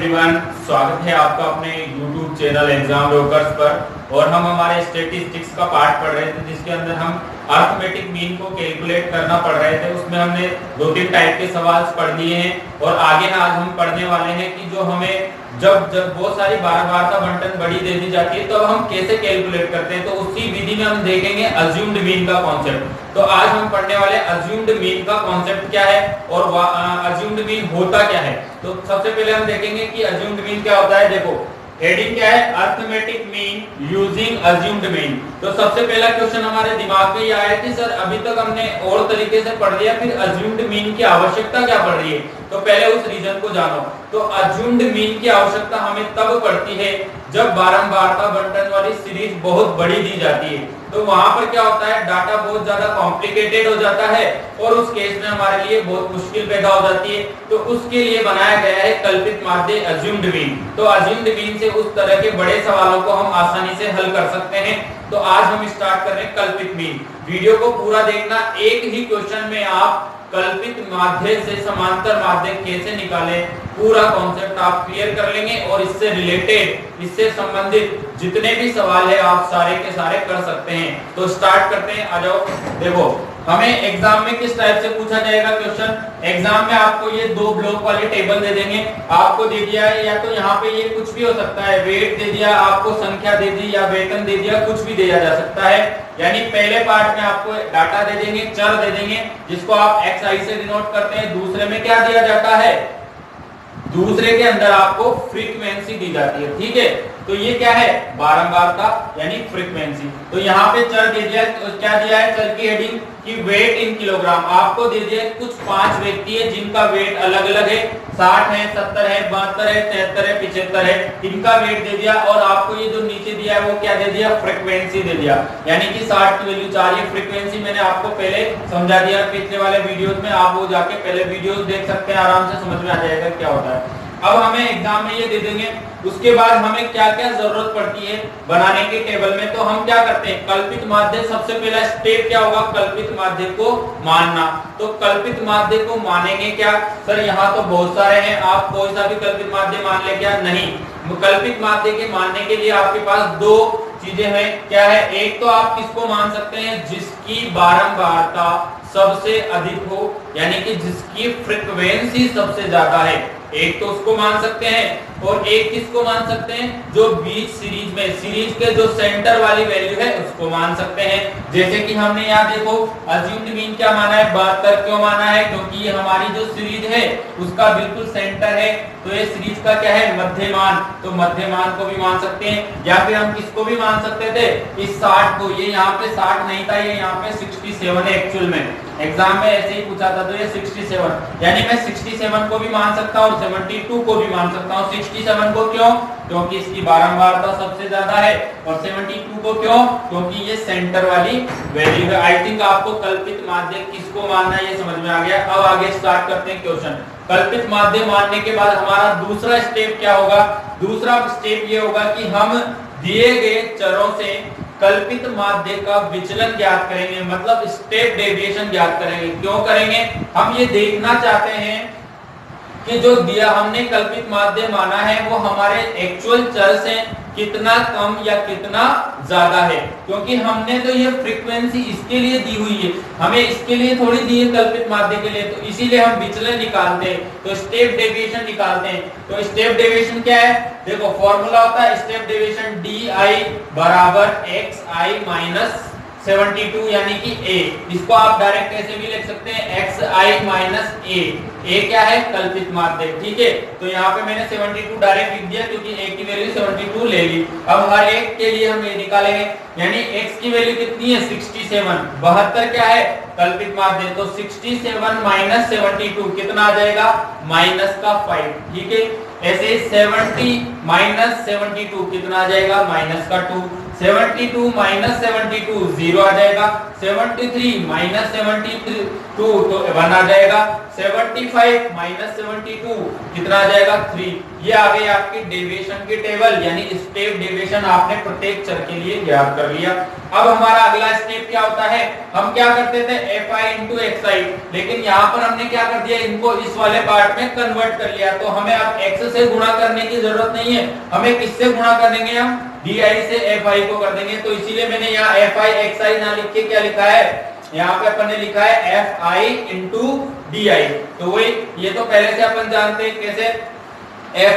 Everyone, स्वागत है आपका अपने YouTube चैनल एग्जाम रोकर्स पर। और हम हमारे स्टैटिस्टिक्स का पार्ट पढ़ रहे थे जिसके अंदर हम अरिथमेटिक मीन को कैलकुलेट करना पढ़ रहे थे। उसमें हमने 2-3 टाइप के सवाल पढ़ लिए हैं और आगे ना आज हम पढ़ने वाले हैं कि जो हमें जब बहुत सारी बारंबारता बंटन बड़ी दे दी जाती है तो हम कैसे कैलकुलेट करते हैं। तो उसी विधि में हम देखेंगे अज्यूम्ड मीन का कॉन्सेप्ट। तो आज हम पढ़ने वाले अज्यूम्ड मीन का कॉन्सेप्ट क्या है और अज्यूम्ड मीन होता क्या है। तो सबसे पहले हम देखेंगे कि अज्यूम्ड मीन क्या होता है। देखो हेडिंग क्या है, arithmetic mean using assumed mean. तो सबसे पहला क्वेश्चन हमारे दिमाग में ये आया कि सर अभी तक हमने और तरीके से पढ़ लिया, फिर अज्यूम्ड मीन की आवश्यकता क्या पड़ रही है। तो पहले उस रीजन को जानो। तो अज्यूम्ड मीन की आवश्यकता हमें तब पड़ती है जब बारंबारता बंटन वाली सीरीज बहुत बड़ी दी जाती है। तो वहां पर क्या होता है, डाटा बहुत ज्यादा कॉम्प्लिकेटेड हो जाता है और उस केस में हमारे लिए बहुत मुश्किल पैदा हो जाती है। तो उसके लिए बनाया गया है कल्पित माध्य अज्यूम्ड मीन। तो अज्यूम्ड मीन से उस तरह के बड़े सवालों को हम आसानी से हल कर सकते हैं। तो आज हम स्टार्ट कर रहे हैं कल्पित मीन। वीडियो को पूरा देखना, एक ही क्वेश्चन में आप कल्पित माध्य से समांतर माध्य कैसे निकालें, पूरा कॉन्सेप्ट आप क्लियर कर लेंगे और इससे रिलेटेड, इससे संबंधित जितने भी सवाल है आप सारे के सारे कर सकते हैं। तो स्टार्ट करते हैं, आ जाओ। देखो हमें एग्जाम में किस टाइप से पूछा जाएगा क्वेश्चन। एग्जाम में आपको ये 2 ब्लॉक वाली टेबल दे देंगे। आपको दे दिया है या तो यहाँ पे ये कुछ भी हो सकता है, वेट दे दिया, आपको संख्या दे दी या वेतन दे दिया, कुछ भी दिया जा सकता है। यानी पहले पार्ट में आपको डाटा दे देंगे, चर दे देंगे जिसको आप xi से डिनोट करते हैं। दूसरे में क्या दिया जाता है, दूसरे के अंदर आपको फ्रीक्वेंसी दी जाती है। ठीक है, तो ये क्या है, बारंबारता यानी फ्रीक्वेंसी। तो यहाँ पे चर दे दिया, तो क्या दिया है चर की हेडिंग कि वेट इन किलोग्राम। आपको दे दिया कुछ 5 व्यक्ति है जिनका वेट अलग अलग है, 60 है, 70 है, 72 है, 73 है, 75 है, इनका वेट दे दिया। और आपको ये जो नीचे दिया है वो क्या दे दिया, फ्रीक्वेंसी दे दिया। यानी कि 60 की वैल्यू 4। ये फ्रीक्वेंसी मैंने आपको पहले समझा दिया पिछले वाले वीडियोस में, आप वो जाके पहले वीडियोस देख सकते हैं, आराम से समझ में आ जाएगा क्या होता है। अब हमें एग्जाम में ये दे देंगे। उसके बाद हमें क्या क्या जरूरत पड़ती है बनाने के टेबल में। तो हम क्या करते हैं, कल्पित माध्य सबसे पहला स्टेप क्या होगा, कल्पित माध्य को मानना। तो कल्पित माध्य को मानेंगे क्या, सर यहाँ तो बहुत सारे हैं, आप कोई सा भी कल्पित माध्य मान ले क्या, नहीं। कल्पित माध्य के मानने के लिए आपके पास 2 चीजें हैं। क्या है, एक तो आप किसको मान सकते हैं, जिसकी बारंबारता सबसे अधिक हो, यानी कि जिसकी फ्रीक्वेंसी सबसे ज्यादा है, एक तो उसको मान सकते हैं। और एक किसको मान सकते हैं, जो बीच सीरीज में, सीरीज के जो सेंटर वाली वैल्यू है उसको मान सकते हैं। जैसे कि हमने यहाँ देखो अज्यूम्ड मीन क्या माना है, 72 क्यों माना है, क्योंकि ये हमारी जो सीरीज है उसका बिल्कुल सेंटर है। तो ये सीरीज का क्या है, मध्यमान। तो मध्यमान को भी मान सकते हैं। या फिर हम किसको भी मान सकते थे, इस 60 को। ये यहाँ पे 60 नहीं था, ये यहाँ पे 67 है एक्चुअल में। एग्जाम में ऐसे ही पूछा था, तो ये 67, यानी मैं 67 को भी मान सकता हूँ और 72 को भी मान सकता हूँ। 67 को क्यों, क्योंकि इसकी बारंबारता सबसे ज्यादा है, और 72 को क्यों, क्योंकि ये सेंटर वाली वैल्यू है। आई थिंक आपको कल्पित माध्य किसको मानना है ये समझ में आ गया। अब आगे स्टार्ट करते हैं क्वेश्चन। कल्पित माध्य मानने के बाद हमारा दूसरा स्टेप क्या होगा, दूसरा स्टेप ये होगा कि हम दिए गए चरों से कल्पित माध्य का विचलन ज्ञात करेंगे, मतलब स्टेप डेविएशन ज्ञात करेंगे। क्यों करेंगे, हम ये देखना चाहते हैं कि जो दिया हमने कल्पित माध्य माना है वो हमारे एक्चुअल चर से कितना कम या कितना ज्यादा है। क्योंकि हमने तो ये फ्रीक्वेंसी इसके लिए दी हुई है, हमें इसके लिए थोड़ी दी है कल्पित माध्य के लिए, तो इसीलिए हम विचलन निकालते हैं, तो स्टेप डेविएशन निकालते हैं। तो स्टेप डेविएशन क्या है, देखो फॉर्मूला होता है स्टेप डेविएशन di बराबर xi - 72 यानी कि a। इसको आप डायरेक्ट कैसे भी लिख सकते हैं, xi - a। क्या है, कल्पित माध्य। ठीक है, तो यहाँ पे मैंने 72 डायरेक्ट लिख दिया क्योंकि a की वैल्यू 72 ले ली। अब हर एक के लिए हम ये निकालेंगे, यानी x की वैल्यू कितनी है, 67। 72 क्या है, कल्पित माध्य। तो 67 - 72 कितना आ जाएगा, -5। ठीक है, ऐसे 70 - 72 कितना आ जाएगा, -2। 72 माइनस 72 0 आ जाएगा, 73 माइनस 72 तो 1 आ जाएगा, 75 माइनस 72 कितना आ जाएगा 3। ये आ गई आपकी डेविएशन की टेबल, यानी स्टेप डेविएशन आपने प्रत्येक चर के लिए ज्ञात कर लिया। अब हमारा अगला स्टेप क्या होता है, हम क्या करते थे fi into xi, लेकिन यहाँ पर हमने क्या कर दिया, इनको इस वाले पार्ट में कन्वर्ट कर लिया, तो हमें अब x से गुणा करने की जरूरत नहीं है, हमें किससे गुणा करेंगे, हम di से fi को कर देंगे। तो इसीलिए मैंने यहाँ fi xi ना लिख के क्या लिखा है, यहाँ पे अपन ने लिखा है fi into di। तो वही, ये तो पहले से अपन जानते हैं कैसे,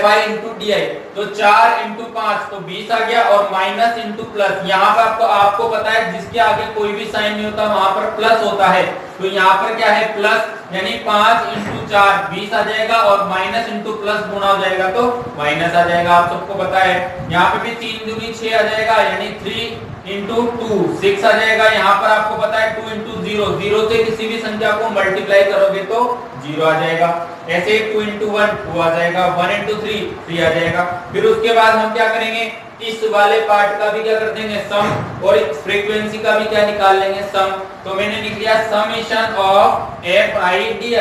fi into di, तो 4 into 5 तो 20 आ गया, और माइनस इंटू प्लस, यहाँ पर आपको पता है जिसके आगे कोई भी साइन नहीं होता वहां पर प्लस होता है, तो यहाँ पर क्या है प्लस, यानी 5 इंटू 4 20 आ जाएगा, और माइनस इंटू प्लस गुणा हो जाएगा तो माइनस आ जाएगा, आप सबको पता है। यहाँ पे भी 3 दूनी 6 आ जाएगा, यानी 3 इंटू 2 6 आ जाएगा, यहाँ पर आपको पता है 2 इंटू 0, 0 से किसी भी संख्या को मल्टीप्लाई करोगे तो 0 आ जाएगा, ऐसे 2 इंटू 1 2 आ जाएगा, 1 इंटू 3 3 आ जाएगा। फिर उसके बाद हम क्या करेंगे, इस वाले पार्ट का भी क्या कर देंगे सम, और फ्रीक्वेंसी का भी क्या निकाल लेंगे सम। तो मैंने लिख लिया समेशन ऑफ fi di,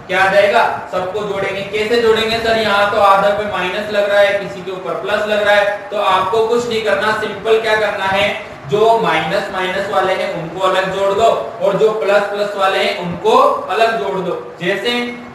क्या आ जाएगा, सबको जोड़ेंगे। कैसे जोड़ेंगे सर, यहाँ तो आधा पे माइनस लग रहा है, किसी के ऊपर प्लस लग रहा है, तो आपको कुछ नहीं करना, सिंपल क्या करना है, जो माइनस माइनस वाले हैं उनको अलग जोड़ दो, और जो प्लस प्लस वाले हैं उनको अलग जोड़ दो। जैसे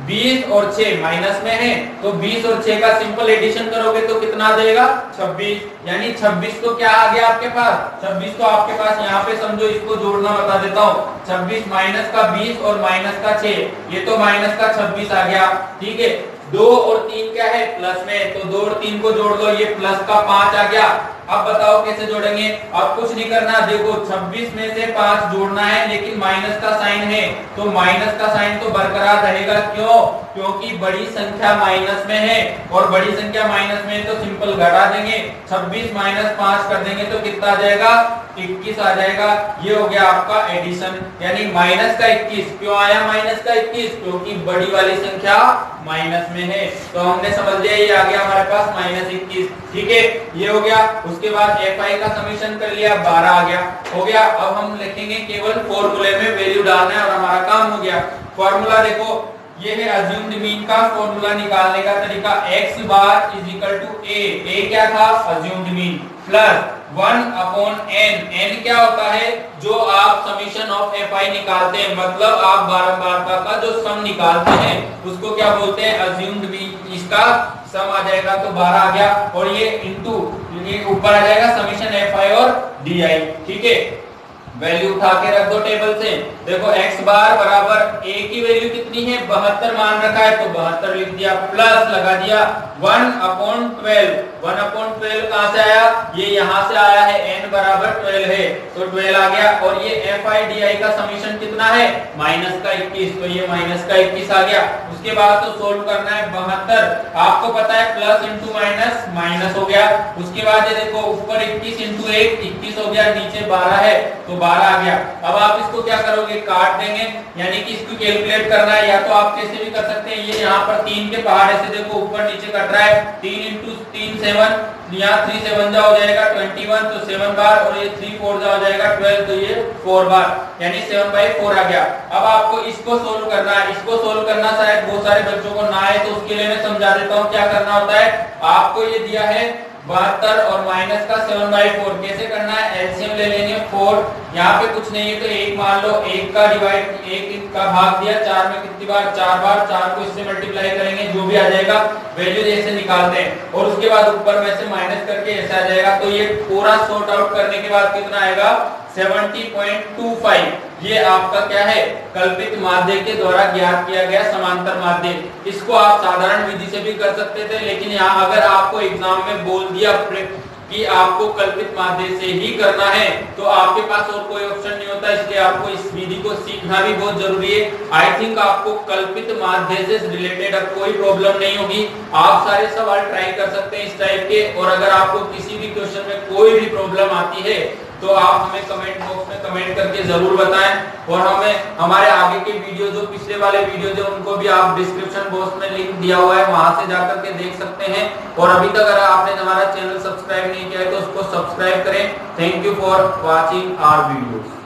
20 और 6 माइनस में है, तो 20 और 6 का सिंपल एडिशन करोगे तो कितना आ जाएगा 26, यानी 26 तो क्या आ गया आपके पास, 26 तो आपके पास यहाँ पे समझो, इसको जोड़ना बता देता हूँ, 26 माइनस का 20 और माइनस का 6, ये तो माइनस का 26 आ गया, ठीक है। 2 और 3 क्या है प्लस में, तो 2 और 3 को जोड़ लो, ये प्लस का 5 आ गया। अब बताओ कैसे जोड़ेंगे, अब कुछ नहीं करना, देखो 26 में से 5 जोड़ना है, लेकिन माइनस का साइन है, तो माइनस का साइन तो बरकरार रहेगा, क्यों, क्योंकि बड़ी संख्या माइनस में है, और बड़ी संख्या माइनस में है तो सिंपल घटा देंगे, 26 माइनस 5 कर देंगे तो कितना आ जाएगा 21 आ जाएगा। ये हो गया आपका एडिशन, यानी माइनस का 21, क्यों आया माइनस का 21, क्योंकि बड़ी वाली संख्या माइनस में है, तो हमने समझ लिया ये आ गया हमारे पास माइनस 21, ठीक है, ये हो गया। उसके बाद fi का समेशन कर लिया, 12 आ गया, हो गया। अब हम लिखेंगे केवल फॉर्मूले में वैल्यू डालना है और हमारा काम हो गया। फॉर्मूला देखो, ये है अज्यूम्ड मीन का फॉर्मूला निकालने का तरीका, x bar is equal to a क्या था assumed mean, plus 1 upon n, n क्या होता है, जो आप समेशन ऑफ fi निकालते हैं, मतलब आप बारंबारता का जो सम निकालते हैं उसको क्या बोलते हैं अज्यूम्ड मीन, इसका सम आ जाएगा तो 12 आ गया, और ये इनटू ये ऊपर आ जाएगा समेशन fi और di, ठीक है। वैल्यू उठा के रख दो टेबल से, देखो x बार बराबर a की वैल्यू कितनी है 72 मान रखा है, तो 72 लिख दिया, प्लस लगा दिया 1 अपॉन 12, 1 अपॉन 12 कहां से आया, ये यहां से आया है, n बराबर 12 है तो 12 आ गया, और ये fi di का समेशन कितना है माइनस का 21, तो ये माइनस का 21 आ गया। उसके बाद तो सोल्व करना है 72, आपको पता है प्लस इंटू माइनस माइनस हो गया। उसके बाद ये देखो ऊपर 21 इंटू 1 21 हो गया, नीचे 12 है तो 12 आ गया। अब आप इसको क्या करोगे काट देंगे, यानी कि इसको कैलकुलेट करना है, या तो आप कैसे भी कर सकते हैं, ये यहाँ पर 3 के पहाड़ ऐसे देखो ऊपर नीचे कट रहा है, 3 इंटू 3 7, यहाँ 3 7 जा हो जाएगा 21, तो 7 बार, और ये 3 4 जा हो जाएगा 12, तो ये 4 बार, यानी 7/4 आ गया। अब आपको इसको सोल्व करना है, इसको सोल्व करना शायद बहुत सारे बच्चों को ना आए, तो उसके लिए मैं समझा देता हूँ क्या करना होता है। आपको ये दिया है 72 और माइनस का 7/4, कैसे करना है, एलसीएम ले लेंगे 4, यहाँ पे कुछ नहीं है तो 1 मान लो, 1 का डिवाइड 1 का भाग दिया 4 में कितनी बार 4 बार, 4 को इससे मल्टीप्लाई करेंगे जो भी आ जाएगा वैल्यू ऐसे निकालते हैं, और उसके बाद ऊपर में से माइनस करके ऐसा आ जाएगा। तो ये पूरा सॉर्ट आउट करने के बाद कितना आएगा 70.25, ये आपका क्या है कल्पित माध्य के द्वारा ज्ञात किया गया समांतर माध्य। इसको आप साधारण विधि से भी कर सकते थे, लेकिन यहाँ अगर आपको एग्जाम में बोल दिया कि आपको कल्पित माध्य से ही करना है तो आपके पास और कोई ऑप्शन नहीं होता, इसलिए आपको इस विधि को सीखना भी बहुत जरूरी है। आई थिंक आपको कल्पित माध्य से रिलेटेड अब कोई प्रॉब्लम नहीं होगी, आप सारे सवाल ट्राई कर सकते हैं इस टाइप के, और अगर आपको किसी भी क्वेश्चन में कोई भी प्रॉब्लम आती है तो आप हमें कमेंट बॉक्स में कमेंट करके जरूर बताएं, और हमें हमारे आगे के वीडियो जो पिछले वाले वीडियो थे उनको भी आप डिस्क्रिप्शन बॉक्स में लिंक दिया हुआ है, वहां से जाकर के देख सकते हैं। और अभी तक अगर आपने हमारा चैनल सब्सक्राइब नहीं किया है तो उसको सब्सक्राइब करें, Thank you for watching our videos.